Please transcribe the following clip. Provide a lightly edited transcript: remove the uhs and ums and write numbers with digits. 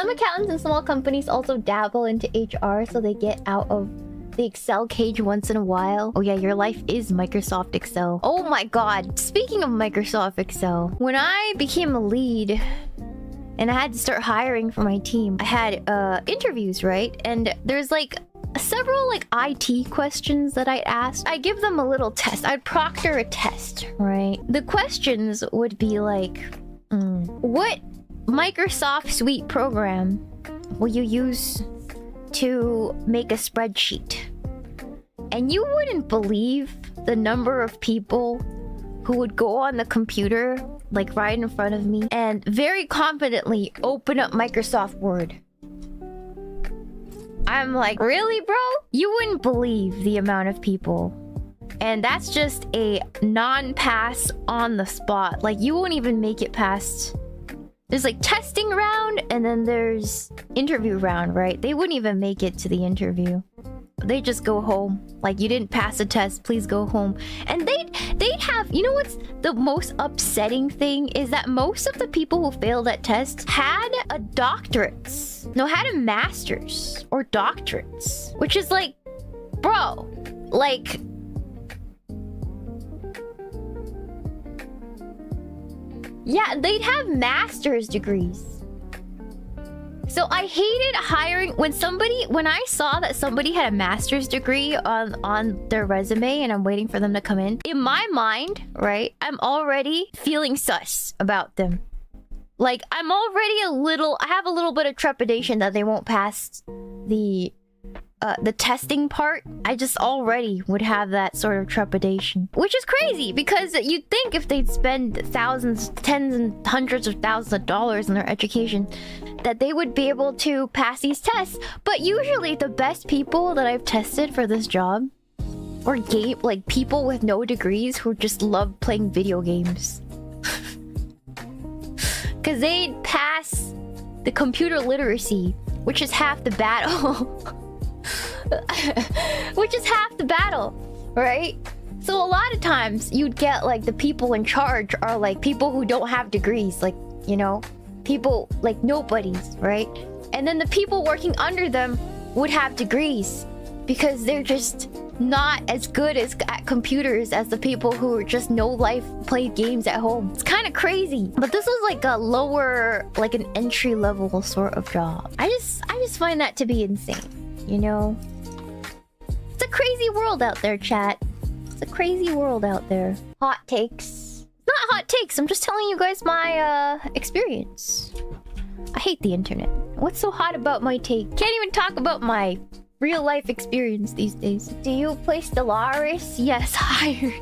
Some accountants in small companies also dabble into HR so they get out of the Excel cage once in a while. Oh yeah, your life is Microsoft Excel. Oh my god. Speaking of Microsoft Excel, when I became a lead and I had to start hiring for my team, I had interviews, right? And there's like several like IT questions that I'd ask. I give them a little test. I'd proctor a test, right? The questions would be like, what Microsoft Suite program will you use to make a spreadsheet? And you wouldn't believe the number of people who would go on the computer like right in front of me and very confidently open up Microsoft Word. I'm like, really, bro? You wouldn't believe the amount of people. And that's just a non-pass on the spot. Like, you won't even make it past... There's like testing round and then there's interview round, right? They wouldn't even make it to the interview. They just go home. Like, you didn't pass a test, please go home. And they'd have... You know what's the most upsetting thing? Is that most of the people who failed that test had a doctorates. No, had a master's or doctorates. Which is like... Bro, like... Yeah, they'd have master's degrees. So I hated hiring when I saw that somebody had a master's degree on their resume and I'm waiting for them to come in. In my mind, right, I'm already feeling sus about them. Like, I have a little bit of trepidation that they won't pass the testing part. I just already would have that sort of trepidation, which is crazy because you'd think if they'd spend thousands, tens and hundreds of thousands of dollars in their education that they would be able to pass these tests. But usually the best people that I've tested for this job are like people with no degrees who just love playing video games. Because they'd pass the computer literacy, which is half the battle. Which is half the battle, right? So a lot of times you'd get like the people in charge are like people who don't have degrees, like, you know, people like nobodies, right? And then the people working under them would have degrees because they're just not as good at computers as the people who are just no life, play games at home. It's kind of crazy. But this was like a lower, like an entry level sort of job. I just find that to be insane, you know? It's a crazy world out there, chat. It's a crazy world out there. Hot takes. Not hot takes, I'm just telling you guys my experience. I hate the internet. What's so hot about my take? Can't even talk about my real life experience these days. Do you play Stellaris? Yes, hired.